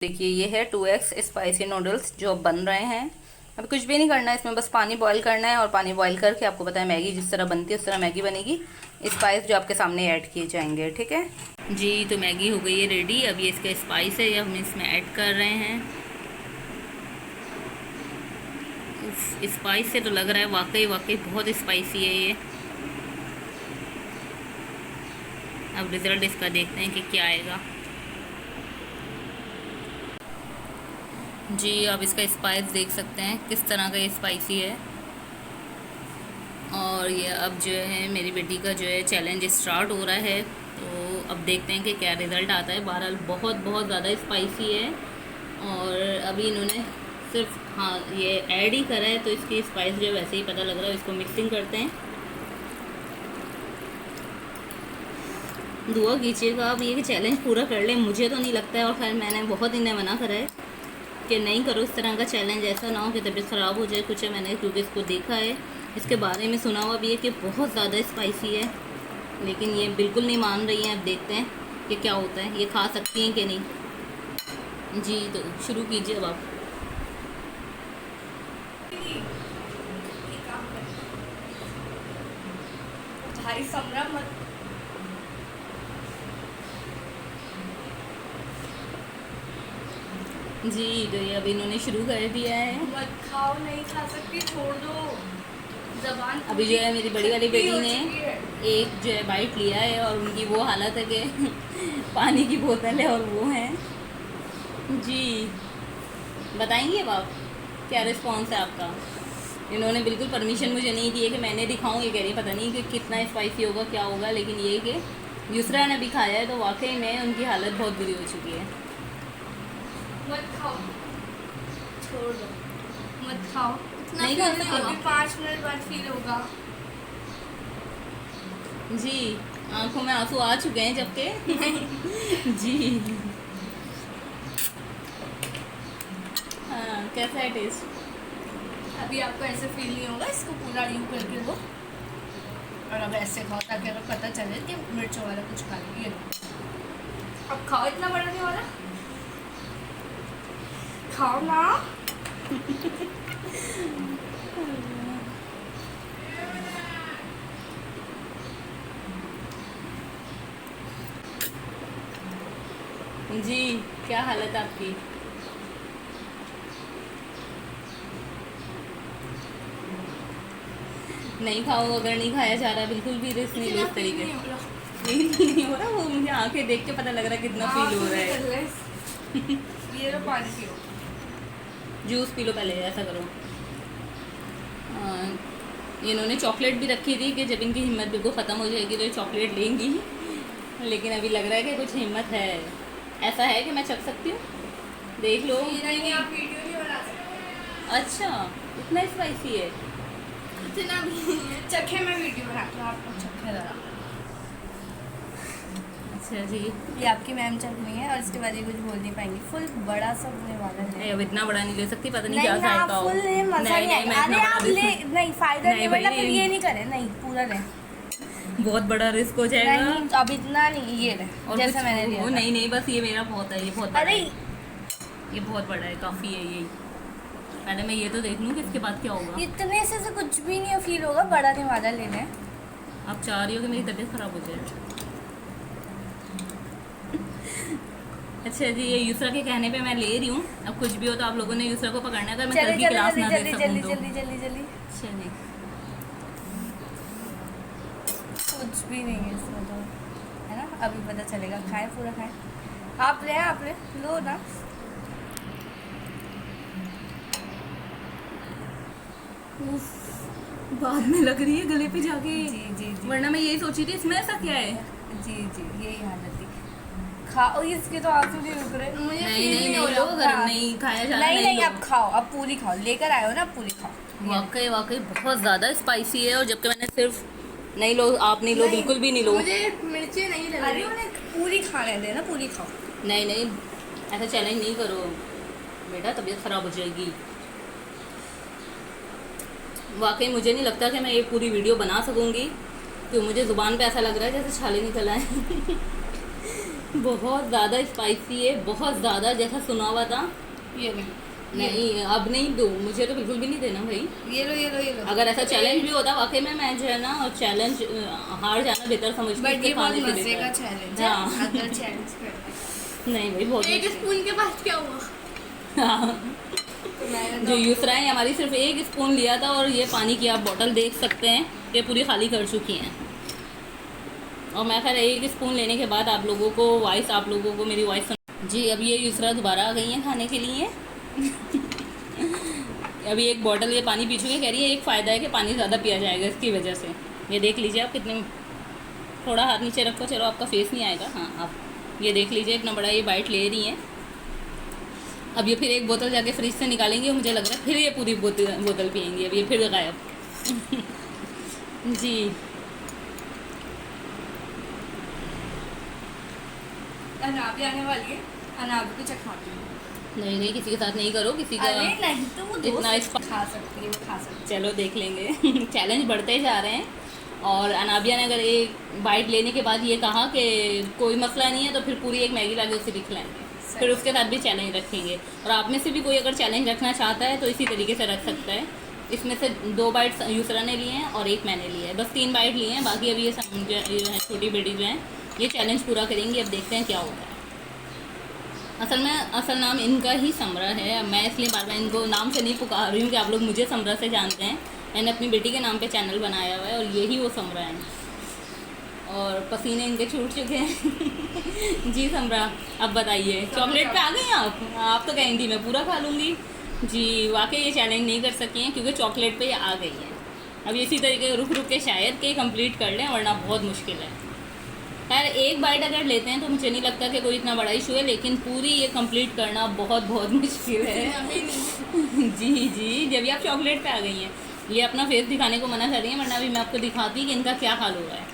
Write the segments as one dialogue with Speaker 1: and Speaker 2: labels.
Speaker 1: देखिए ये है 2x स्पाइसी नूडल्स जो अब बन रहे हैं। अब कुछ भी नहीं करना है, इसमें बस पानी बॉईल करना है और पानी बॉईल करके आपको पता है मैगी जिस तरह बनती है उस तरह मैगी बनेगी। स्पाइस जो आपके सामने ऐड किए जाएंगे, ठीक है जी। तो मैगी हो गई है रेडी। अब ये इसका स्पाइस है, ये हम इसमें ऐड कर रहे हैं। स्पाइस से तो लग रहा है वाकई वाकई बहुत स्पाइसी है ये। अब रिज़ल्ट इसका देखते हैं कि क्या आएगा। जी आप इसका स्पाइस देख सकते हैं किस तरह का ये स्पाइसी है। और ये अब जो है मेरी बेटी का जो है चैलेंज स्टार्ट हो रहा है, तो अब देखते हैं कि क्या रिज़ल्ट आता है। बहरहाल बहुत बहुत ज़्यादा स्पाइसी है और अभी इन्होंने सिर्फ हाँ ये ऐड ही करा है, तो इसकी स्पाइस जो है वैसे ही पता लग रहा है। इसको मिक्सिंग करते हैं। दुआ कीजिएगा आप ये कि चैलेंज पूरा कर लें। मुझे तो नहीं लगता है, और खैर मैंने बहुत इन्हें मना करा है कि नहीं करो इस तरह का चैलेंज, ऐसा ना हो कि तबीयत ख़राब हो जाए कुछ है। मैंने क्योंकि इसको देखा है, इसके बारे में सुना हुआ भी है कि बहुत ज़्यादा स्पाइसी है, लेकिन ये बिल्कुल नहीं मान रही हैं। अब देखते हैं कि क्या होता है, ये खा सकती हैं कि नहीं। जी तो शुरू कीजिए अब आप।
Speaker 2: भाई समरा मत
Speaker 1: जी तो ये अभी इन्होंने शुरू कर दिया है।
Speaker 2: मत खाओ, नहीं खा सकती, छोड़ दो। जबान
Speaker 1: अभी जो है मेरी बड़ी वाली बेटी
Speaker 2: हो
Speaker 1: ने
Speaker 2: चुकी है।
Speaker 1: एक जो है बाइट लिया है और उनकी वो हालत है कि पानी की बोतल है और वो है। जी बताएंगे अब आप क्या रिस्पॉन्स है आपका। इन्होंने बिल्कुल परमिशन मुझे नहीं दी है कि मैंने दिखाऊँ। ये कह रही पता नहीं कि कितना स्पाइसी होगा क्या होगा, लेकिन ये कि यूसरा ने भी खाया है तो वाकई में उनकी हालत बहुत बुरी हो चुकी है।
Speaker 2: मत खाओ, छोड़ दो, मत खाओ। इतना
Speaker 1: नहीं
Speaker 2: फील
Speaker 1: खा
Speaker 2: नहीं
Speaker 1: सकते
Speaker 2: होगी,
Speaker 1: आप।
Speaker 2: 5 मिनट बाद फील होगा।
Speaker 1: जी आंखों में आंसू आ चुके हैं जबकि जी हाँ कैसा है टेस्ट।
Speaker 2: अभी आपको ऐसे फील नहीं होगा, इसको पूरा यूँ करके दो और अब ऐसे खाओ ताकि अगर पता चले कि मिर्चों वाला कुछ खा ली। ये लो। अब खाओ, इतना बड़ा नहीं वाला खाओ ना।
Speaker 1: जी क्या हालत आपकी। नहीं खाओ, अगर नहीं खाया जा रहा बिल्कुल भी रिस्क नहीं लो
Speaker 2: इतना
Speaker 1: इस
Speaker 2: फील
Speaker 1: तरीके
Speaker 2: नहीं हो रहा।
Speaker 1: फील नहीं हो रहा। वो मुझे आंखें देख के पता लग रहा है कितना फील हो रहा है।
Speaker 2: ये लो पानी पियो।
Speaker 1: जूस पी लो पहले, ऐसा करो। इन्होंने चॉकलेट भी रखी थी कि जब इनकी हिम्मत बिल्कुल ख़त्म हो जाएगी तो ये चॉकलेट लेंगी, लेकिन अभी लग रहा है कि कुछ हिम्मत है। ऐसा है कि मैं चख सकती हूँ, देख लो।
Speaker 2: नहीं, आप वीडियो नहीं बना सकते।
Speaker 1: अच्छा इतना स्पाइसी है।
Speaker 2: इतना भी नहीं है। चखे मैं वीडियो बनाती हूँ, आप लोग चखे ज़रा।
Speaker 1: अच्छा जी
Speaker 2: ये आपकी मैम चख रही है और इसके बाद ये कुछ बोल नहीं पाएंगी। फुल बड़ा सब होने वाला है।
Speaker 1: नहीं अब इतना बड़ा नहीं ले सकती, पता नहीं
Speaker 2: नहीं
Speaker 1: क्या
Speaker 2: ना,
Speaker 1: जायका हो।
Speaker 2: फुल नहीं, मजा नहीं
Speaker 1: मैं
Speaker 2: आएगा।
Speaker 1: इतना
Speaker 2: अरे
Speaker 1: बड़ा
Speaker 2: आप ले,
Speaker 1: रिस्क
Speaker 2: नहीं फायदा नहीं,
Speaker 1: भाई,
Speaker 2: वरना फिर ये नहीं करे। नहीं पूरा ले।
Speaker 1: बहुत बड़ा रिस्क हो जाएगा।
Speaker 2: नहीं अब इतना नहीं, ये ले
Speaker 1: और
Speaker 2: जैसा
Speaker 1: कुछ
Speaker 2: मैंने लिया
Speaker 1: वो
Speaker 2: था।
Speaker 1: नहीं नहीं बस ये मेरा बहुत है, ये बहुत बड़ा
Speaker 2: अरे
Speaker 1: है। ये बहुत बड़ा है, काफ़ी है ये। पहले मैं ये तो देख लूँ कि इसके बाद क्या होगा।
Speaker 2: इतने से कुछ भी नहीं फील होगा, बड़ा नहीं वाला ले लें।
Speaker 1: आप चाह रही हो कि मेरी तबीयत ख़राब हो जाए। अच्छा जी ये यूसरा के कहने पे मैं ले रही हूँ। अब कुछ भी हो तो आप लोगों ने यूसरा को पकड़ना है, अगर मैं कल की क्लास ना दे सकूँ तो।
Speaker 2: जल्दी
Speaker 1: चलिए
Speaker 2: कुछ भी नहीं है इसमें तो, है ना। अभी पता चलेगा। खाएं, पूरा खाएं। आप ले लो ना।
Speaker 1: बाद में लग रही है गले पे जाके।
Speaker 2: जी जी जी
Speaker 1: वरना मैं यही सोची थी इसमें ऐसा क्या है।
Speaker 2: जी जी यही हालत थी। खाओ, इसके तो आंसू नहीं रुक रहे। मुझे
Speaker 1: नहीं
Speaker 2: feel
Speaker 1: नहीं
Speaker 2: हो
Speaker 1: नहीं
Speaker 2: रहा।
Speaker 1: लो, अगर
Speaker 2: हाँ।
Speaker 1: नहीं खाया जा रहा
Speaker 2: नहीं नहीं
Speaker 1: लो।
Speaker 2: अब खाओ, अब पूरी खाओ। लेकर आए हो ना, पूरी खाओ।
Speaker 1: वाकई वाकई बहुत ज़्यादा स्पाइसी है, और जबकि मैंने सिर्फ नहीं लो, आप नहीं लो, बिल्कुल भी नहीं लो।
Speaker 2: मुझे मिर्ची नहीं लग रही। अरे उन्हें पूरी खाने देना, पूरी खाओ।
Speaker 1: नहीं नहीं ऐसा चैलेंज नहीं करो बेटा, तबीयत ख़राब हो जाएगी। वाकई मुझे नहीं लगता कि मैं ये पूरी वीडियो बना सकूँगी, क्योंकि मुझे ज़ुबान पे ऐसा लग रहा है जैसे छाले निकल आए। बहुत ज़्यादा स्पाइसी है, बहुत ज़्यादा, जैसा सुना हुआ था।
Speaker 2: ये लो
Speaker 1: नहीं अब नहीं दो, मुझे तो बिल्कुल भी नहीं देना भाई।
Speaker 2: ये लो ये लो ये लो।
Speaker 1: अगर ऐसा चैलेंज भी होता वाकई में, मैं जो है ना और चैलेंज हार जाना बेहतर समझती हूँ
Speaker 2: बट ये
Speaker 1: इसके
Speaker 2: बहुत
Speaker 1: खाने से
Speaker 2: मजे का
Speaker 1: बेहतर।
Speaker 2: चैलेंज है,
Speaker 1: हाँ।
Speaker 2: अगर चैलेंज करते
Speaker 1: नहीं भाई बहुत
Speaker 2: एक
Speaker 1: मजे।
Speaker 2: स्पून के बाद क्या हुआ?
Speaker 1: हाँ।
Speaker 2: तो मैंने
Speaker 1: जो
Speaker 2: तो
Speaker 1: यूसरा है हमारी सिर्फ एक स्पून लिया था, और ये पानी की आप बोतल देख सकते हैं ये पूरी खाली कर चुकी हैं। और मैं खैर एक स्पून लेने के बाद आप लोगों को मेरी वॉइस सुन। जी अब ये यूसरा दोबारा आ गई हैं खाने के लिए। अभी एक बोतल ये पानी पी चुके, कह रही है एक फ़ायदा है कि पानी ज़्यादा पिया जाएगा इसकी वजह से। ये देख लीजिए आप कितने, थोड़ा हाथ नीचे रखो, चलो आपका फेस नहीं आएगा। हाँ आप ये देख लीजिए इतना बड़ा ये बाइट ले रही हैं। अब ये फिर एक बोतल जाके फ्रिज से निकालेंगे और मुझे लग रहा है फिर ये पूरी बोतल पियेंगी। अब ये फिर गायब। जी
Speaker 2: अनाबी आने वाली है, अनाबी को चखाती हूँ।
Speaker 1: नहीं नहीं, किसी के साथ नहीं करो, किसी का
Speaker 2: अरे नहीं तो वो
Speaker 1: इतना
Speaker 2: दोस्त खा सकती है, वो खा सकती
Speaker 1: चलो देख लेंगे। चैलेंज बढ़ते जा रहे हैं। और अनाबिया ने अगर एक बाइट लेने के बाद ये कहा कि कोई मसला नहीं है, तो फिर पूरी एक मैगी लाके उसे भी खिलाएंगे, फिर उसके साथ भी चैलेंज रखेंगे। और आप में से भी कोई अगर चैलेंज रखना चाहता है तो इसी तरीके से रख सकता है। इसमें से 2 बाइट यूसरा ने लिए हैं और 1 मैंने लिया है, बस 3 बाइट लिए हैं। बाकी अभी ये है छोटी बेटी जो हैं ये चैलेंज पूरा करेंगी। अब देखते हैं क्या होता है। असल नाम इनका ही समरा है। अब मैं इसलिए बार बार इनको नाम से नहीं पुकार रही हूँ कि आप लोग मुझे समरा से जानते हैं। मैंने अपनी बेटी के नाम पे चैनल बनाया हुआ है और यही वो समरा है। और पसीने इनके छूट चुके हैं। जी समरा अब बताइए, चॉकलेट पे आ गई आप तो कहेंगी मैं पूरा खा लूँगी। जी वाकई ये चैलेंज नहीं कर सकी हैं क्योंकि चॉकलेट पे ये आ गई हैं। अब इसी तरीके रुक रुक के शायद के कंप्लीट कर लें, वरना बहुत मुश्किल है। खैर एक बाइट अगर लेते हैं तो मुझे नहीं लगता कि कोई इतना बड़ा इशू है, लेकिन पूरी ये कंप्लीट करना बहुत बहुत मुश्किल है। जी जी जब भी आप चॉकलेट पे आ गई हैं, ये अपना फेस दिखाने को मना कर रही हैं, वरना अभी मैं आपको दिखाती कि इनका क्या हाल हो रहा है।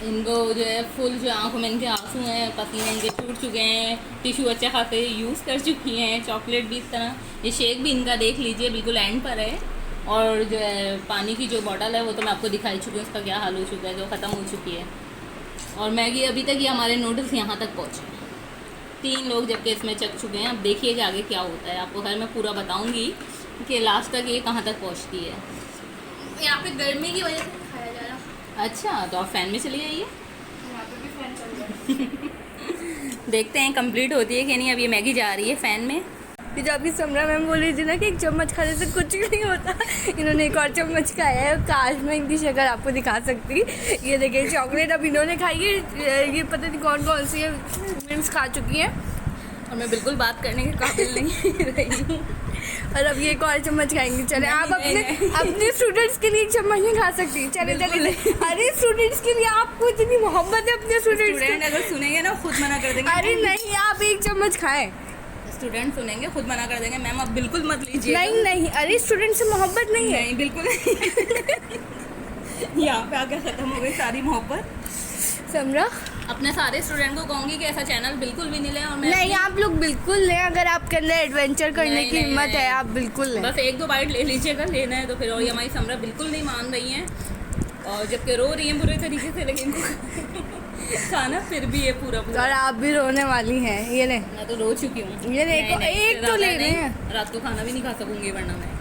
Speaker 1: इनको जो है फुल जो आँखों में इनके आंसू हैं, पसीने इनके छूट चुके हैं, टिशू अच्छे खासे यूज़ कर चुकी हैं, चॉकलेट भी इस तरह। ये शेक भी इनका देख लीजिए बिल्कुल एंड पर है। और जो है पानी की जो बॉटल है वो तो मैं आपको दिखाई चुकी हूँ, उसका क्या हाल हो चुका है, जो ख़त्म हो चुकी है। और मैगी अभी तक ये हमारे नूडल्स यहाँ तक पहुँचे 3 लोग जबकि इसमें चख चुके हैं। अब देखिए कि आगे क्या होता है, आपको खैर मैं पूरा बताऊँगी कि लास्ट तक ये कहाँ तक पहुँचती है।
Speaker 2: यहाँ पे गर्मी की वजह से नहीं खाया जा रहा।
Speaker 1: अच्छा तो आप फ़ैन में चली जाइए।
Speaker 2: यहाँ पे भी फैन चल रहा है।
Speaker 1: देखते हैं कंप्लीट होती है कि नहीं। अब ये मैगी जा रही है फ़ैन में।
Speaker 2: जो अभी समरा मैम बोल रही थी ना कि 1 चम्मच खाने से कुछ नहीं होता, इन्होंने 1 और चम्मच खाया है। काश मैं इनकी शक्ल आपको दिखा सकती। ये देखिए चॉकलेट अब इन्होंने खाई है, ये पता नहीं कौन कौन सी मिम्स खा चुकी हैं
Speaker 1: और मैं बिल्कुल बात करने के काबिल नहीं रही हूँ।
Speaker 2: और अब ये 1 और चम्मच खाएंगी। चले आप
Speaker 1: नहीं।
Speaker 2: अपने स्टूडेंट्स के लिए 1 चम्मच नहीं खा सकती। चले चले। अरे स्टूडेंट्स के लिए आपको इतनी मोहब्बत है अपने
Speaker 1: स्टूडेंट अगर सुनेंगे ना खुद मना कर देंगे।
Speaker 2: अरे नहीं आप 1 चम्मच खाएं।
Speaker 1: स्टूडेंट सुनेंगे खुद मना कर देंगे मैम आप बिल्कुल मत लीजिए।
Speaker 2: नहीं नहीं अरे स्टूडेंट से मोहब्बत नहीं है।
Speaker 1: नहीं बिल्कुल नहीं। यहाँ पे आके ख़त्म हो गई सारी मोहब्बत।
Speaker 2: समरा
Speaker 1: अपने सारे स्टूडेंट को कहूँगी कि ऐसा चैनल बिल्कुल भी नहीं लें। और मैं
Speaker 2: नहीं आप लोग बिल्कुल लें, अगर आपके अंदर एडवेंचर करने
Speaker 1: नहीं,
Speaker 2: की
Speaker 1: नहीं,
Speaker 2: हिम्मत
Speaker 1: नहीं।
Speaker 2: है आप बिल्कुल लें।
Speaker 1: बस 1-2 बाइट ले लीजिएगा, लेना है तो फिर। और ये हमारी समरा बिल्कुल नहीं मान रही हैं और जबकि रो रही हैं बुरे तरीके से, लेकिन खाना फिर भी ये पूरा
Speaker 2: और आप भी रोने वाली हैं। ये ले
Speaker 1: मैं तो रो चुकी हूँ।
Speaker 2: ये देखो,
Speaker 1: नहीं,
Speaker 2: एक
Speaker 1: इससे
Speaker 2: तो
Speaker 1: ज़्यादा
Speaker 2: ले रहे
Speaker 1: नहीं,
Speaker 2: हैं।
Speaker 1: रात को खाना भी नहीं खा सकूंगी वरना मैं।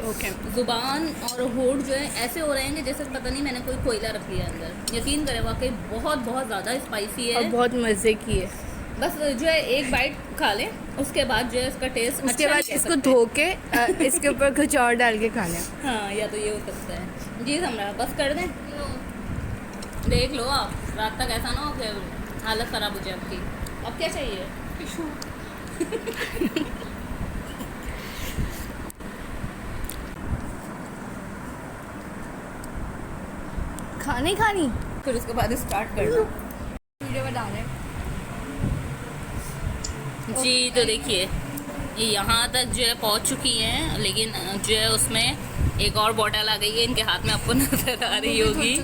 Speaker 2: ओके
Speaker 1: जुबान और होठ जो है ऐसे हो रहे हैं कि जैसे पता नहीं मैंने कोई कोयला रख दिया अंदर। यकीन करें वाकई बहुत बहुत ज़्यादा स्पाइसी
Speaker 2: और
Speaker 1: है।
Speaker 2: बहुत मज़े की है।
Speaker 1: बस जो है एक बाइट खा लें उसके बाद जो है इसका टेस्ट
Speaker 2: उसके
Speaker 1: अच्छा
Speaker 2: बाद
Speaker 1: नहीं कह
Speaker 2: इसको
Speaker 1: सकते।
Speaker 2: धो के इसके ऊपर कुछ और डाल के खा लें।
Speaker 1: हाँ या तो ये हो सकता है। जी समरा बस कर दें। देख लो आप रात तक ऐसा ना हो कि हालत ख़राब हो जाए आपकी। अब क्या चाहिए?
Speaker 2: खानी खानी
Speaker 1: फिर उसके बाद स्टार्ट करना।
Speaker 2: वीडियो में डालें।
Speaker 1: जी तो देखिए ये यहाँ तक जो है पहुँच चुकी हैं, लेकिन जो है उसमें एक और बॉटल आ गई है इनके हाथ में, आपको नजर आ रही होगी।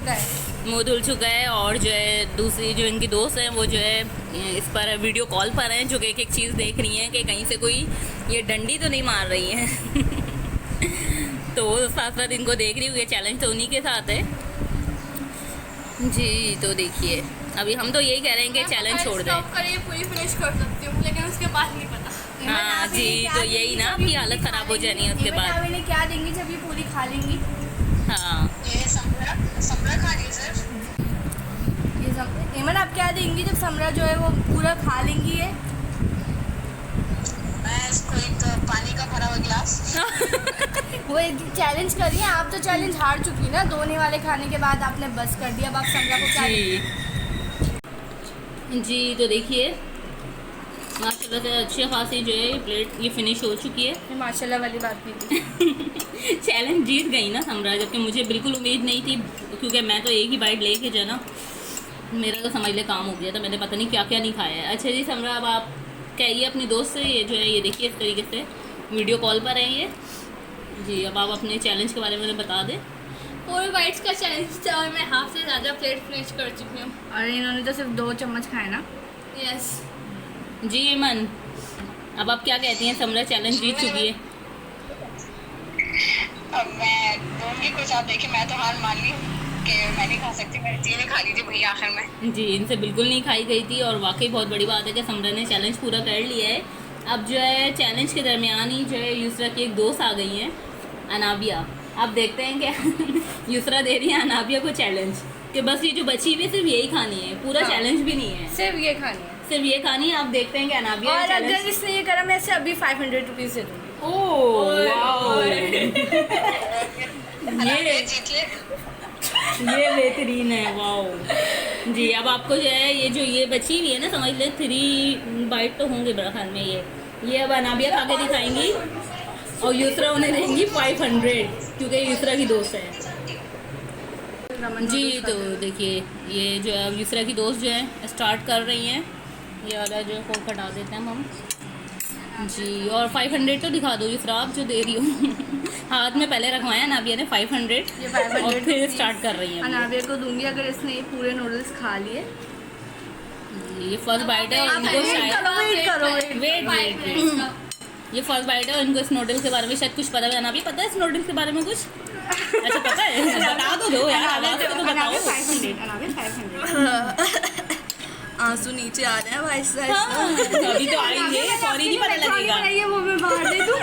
Speaker 1: मुँह धुल चुका है। और जो है दूसरी जो इनकी दोस्त हैं वो जो है इस पर वीडियो कॉल पर हैं, जो कि एक एक चीज़ देख रही हैं कि कहीं से कोई ये डंडी तो नहीं मार रही हैं। तो साथ साथ इनको देख रही हूँ। ये चैलेंज तो उन्हीं के साथ है। जी तो देखिए अभी हम तो यही कह रहे हैं कि चैलेंज छोड़ दें।
Speaker 2: स्टॉप करिए, पूरी फिनिश कर सकती हूँ, लेकिन उसके बाद नहीं पता।
Speaker 1: हाँ जी, तो यही ना, आपकी हालत खराब हो जानी है उसके बाद।
Speaker 2: इन्हें क्या देंगी जब ये पूरी खा लेंगी?
Speaker 1: हाँ,
Speaker 2: ये समरा खा रही है सर। इमन आप क्या देंगी जब समरा जो है वो पूरा खा लेंगी? ये मैं इसको एक पानी का भरा हुआ गिलास। वो एक चैलेंज करिए, आप तो चैलेंज हार चुकी ना, दोने वाले खाने के बाद आपने बस कर दिया। अब आप समरा को क्या
Speaker 1: जी, तो देखिए माशाल्लाह से अच्छी खासी जो है प्लेट ये फिनिश हो चुकी है।
Speaker 2: ये माशाल्लाह वाली बात नहीं थी।
Speaker 1: चैलेंज जीत गई ना समरा, जबकि मुझे बिल्कुल उम्मीद नहीं थी, क्योंकि मैं तो एक ही बाइट लेके जो है ना, मेरा तो समझ ले काम हो गया था, मैंने पता नहीं क्या क्या नहीं खाया है। अच्छा जी समरा, अब आप कहिए अपनी दोस्त से, ये जो है ये देखिए इस तरीके से वीडियो कॉल पर है ये जी। अब आप अपने चैलेंज के बारे में बता दें।
Speaker 3: 4 बाइट्स का चैलेंज था और मैं हाफ से ज़्यादा प्लेट फिनिश कर चुकी हूँ।
Speaker 2: और इन्होंने तो सिर्फ 2 चम्मच खाए ना।
Speaker 3: यस
Speaker 1: जी ईमन, अब आप क्या कहती हैं, समरा चैलेंज जीत चुकी है।
Speaker 4: अब मैं दूंगी कुछ, आप देखिए मैं तो हार मान ली कि मैं नहीं खा सकती, मेरी जी ने खा ली थी भैया आखिर में।
Speaker 1: जी, इनसे बिल्कुल नहीं खाई गई थी, और वाकई बहुत बड़ी बात है कि समरा ने चैलेंज पूरा कर लिया है। अब जो है चैलेंज के दरमियान ही जो है यूसरा की एक दोस्त आ गई हैं, अनाबिया। आप देखते हैं कि यूसरा दे रही है अनाबिया को चैलेंज कि बस ये जो बची हुई सिर्फ यही खानी है, पूरा चैलेंज भी नहीं है,
Speaker 2: सिर्फ ये खानी है,
Speaker 1: सिर्फ ये खानी है। आप देखते हैं कि अनाबिया
Speaker 2: और अगर इसने ये करा मैं इसे अभी 500 रुपीज़ दे दूँगी।
Speaker 1: ये
Speaker 4: जीतिए।
Speaker 1: ये बेहतरीन है, वाओ जी। अब आपको जो है ये बची हुई है ना, समझ ले 3 बाइट तो होंगे मेरे ख्याल में। ये अब अनाबिया खा के दिखाएंगी और यूसरा उन्हें देंगी 500, क्योंकि यूसरा की दोस्त है जी। तो देखिए ये जो है अब यूसरा की दोस्त जो है स्टार्ट कर रही हैं। ये वाला जो है फोन हटा देते हैं हम जी, और 500 तो दिखा दो यूसरा, आप जो दे रही हो। हाथ में पहले रखवाया अनाबिया ने 500,
Speaker 2: ये 500
Speaker 1: और फिर स्टार्ट कर रही हैं।
Speaker 2: अनाबिया को दूंगी अगर इसने ये पूरे नूडल्स खा लिए।
Speaker 1: ये फर्स्ट बाइट है और इनको शायद वेट ये फर्स्ट बाइट है और इनको इस नूडल के बारे में शायद कुछ पता है। अनाबिया पता है इस नूडल के बारे में कुछ? अच्छा पता है, बता तो दो यार, आवाज़ से तो बताओ।
Speaker 2: 500 आंसू नीचे आ रहे हैं भाई साहब।
Speaker 1: हाँ, अभी तो आएंगे, सॉरी नहीं पता लगेगा।
Speaker 2: ये वो मैं बाहर दे दूँ।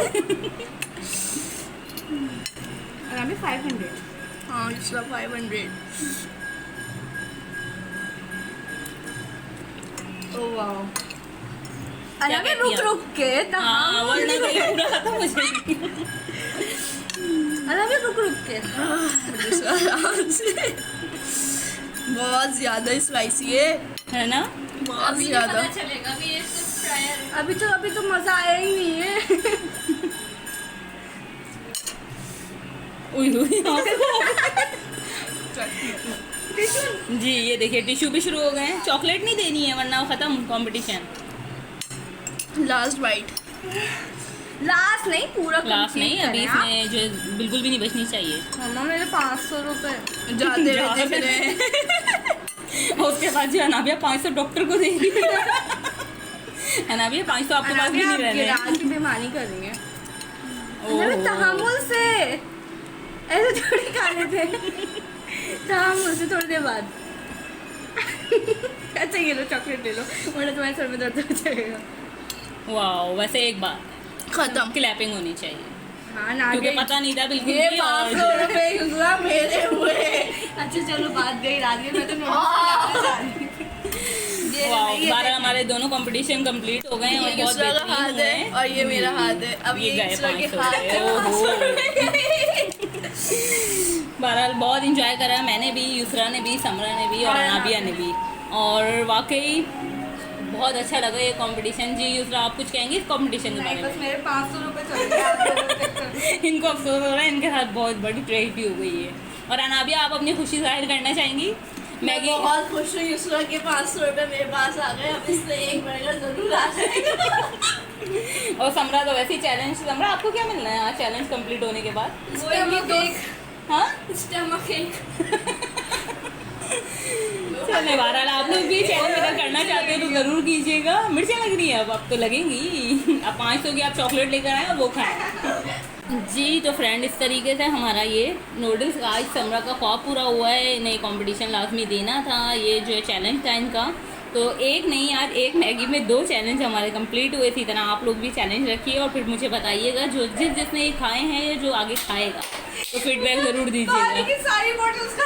Speaker 2: 500। हाँ इसका 500। Oh wow. अरे रुक के
Speaker 1: हाँ, वरना तो ये पूरा खत्म हो जाएगी।
Speaker 2: अरे रुक के बहुत ज़्यादा स्पाइसी है ना? बहुत ज़्यादा।
Speaker 3: चलेगा अभी ये सिर्फ ट्रायल।
Speaker 2: अभी तो मज़ा आया ही नहीं है।
Speaker 1: जी ये देखिए टिश्यू भी शुरू हो गए हैं। चॉकलेट नहीं देनी है वरना ख़त्म कंपटीशन।
Speaker 2: लास्ट बाइट, लास्ट नहीं पूरा
Speaker 1: लास्ट नहीं, अभी इसमें जो बिल्कुल भी नहीं बचनी चाहिए।
Speaker 2: मम्मा मेरे 500 रुपये जाते रहते।
Speaker 1: और उसके बाद जो अनाबिया 500 डॉक्टर को देगी। अनाबिया 500 आपके पास भी नहीं रहने
Speaker 2: की बेईमानी कर रही है। तहम्मुल से ऐसे थोड़ी खाने थे, तहम्मुल से थोड़ी देर बाद। अच्छा ये लो चॉकलेट ले लो, वरना तुम्हारे सर में दर्द हो जाएगा।
Speaker 1: वाह, वैसे एक बार
Speaker 2: खत्म,
Speaker 1: क्लैपिंग होनी चाहिए।
Speaker 2: हाँ ना,
Speaker 1: क्योंकि पता नहीं था बिल्कुल
Speaker 2: ये
Speaker 1: भी।
Speaker 2: 500 रुपये मेरे हुए। अच्छा चलो बात गई रात में, मैं
Speaker 1: वाह, 12 हमारे दोनों कंपटीशन कंप्लीट हो गए हैं और बहुत बेहतरीन हुए हैं।
Speaker 2: और ये मेरा हाथ है। अब
Speaker 1: ये गए
Speaker 2: 500
Speaker 1: बहरहाल बहुत इंजॉय करा मैंने भी, यूसरा ने भी, समरा ने भी और अनाबिया ने भी, और वाकई बहुत अच्छा लगा ये कंपटीशन। जी यूसरा आप कुछ कहेंगे इस कंपटीशन के बारे
Speaker 2: बस
Speaker 1: में?
Speaker 2: मेरे 500 रुपये चले।
Speaker 1: इनको अफसोस हो रहा है, इनके साथ बहुत बड़ी ट्रेजेडी हो गई है। और अनाबिया आप अपनी खुशी जाहिर करना चाहेंगी?
Speaker 2: मैं बहुत खुश हूँ यूसरा के 500 रुपये मेरे पास आ गए। अब इससे एक बर्गर जरूर आ जाएगा।
Speaker 1: और समरा तो वैसे ही चैलेंज। समरा आपको क्या मिलना है आज चैलेंज कंप्लीट होने के बाद?
Speaker 3: Stomach cake.
Speaker 1: हाँ
Speaker 3: स्टमक केक।
Speaker 1: चलने बहरहाल आप लोग भी चैलेंज अगर करना चाहते हो तो ज़रूर कीजिएगा। मिर्चें लग रही है अब तो लगेंगी। अब 500 की आप चॉकलेट लेकर आए और वो खाएं। जी तो फ्रेंड इस तरीके से हमारा ये नूडल्स का आज समरा का ख्वाब पूरा हुआ है। इन्हें कंपटीशन लाजमी देना था, ये जो है चैलेंज था इनका। तो एक नहीं, आज एक मैगी में 2 चैलेंज हमारे कंप्लीट हुए। इसी तरह आप लोग भी चैलेंज रखिए और फिर मुझे बताइएगा जो जिसने ये खाए हैं या जो आगे खाएगा, तो फीडबैक ज़रूर दीजिएगा।
Speaker 2: सारी बॉटल्स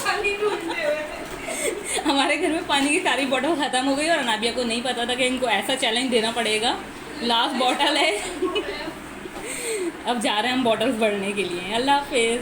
Speaker 2: पानी ढूंढते हुए
Speaker 1: हमारे घर में पानी की सारी बॉटल ख़त्म हो गई और अनाबिया को नहीं पता था कि इनको ऐसा चैलेंज देना पड़ेगा। लास्ट बॉटल है। अब जा रहे हैं हम बॉटल्स भरने के लिए। अल्लाह हाफिज़।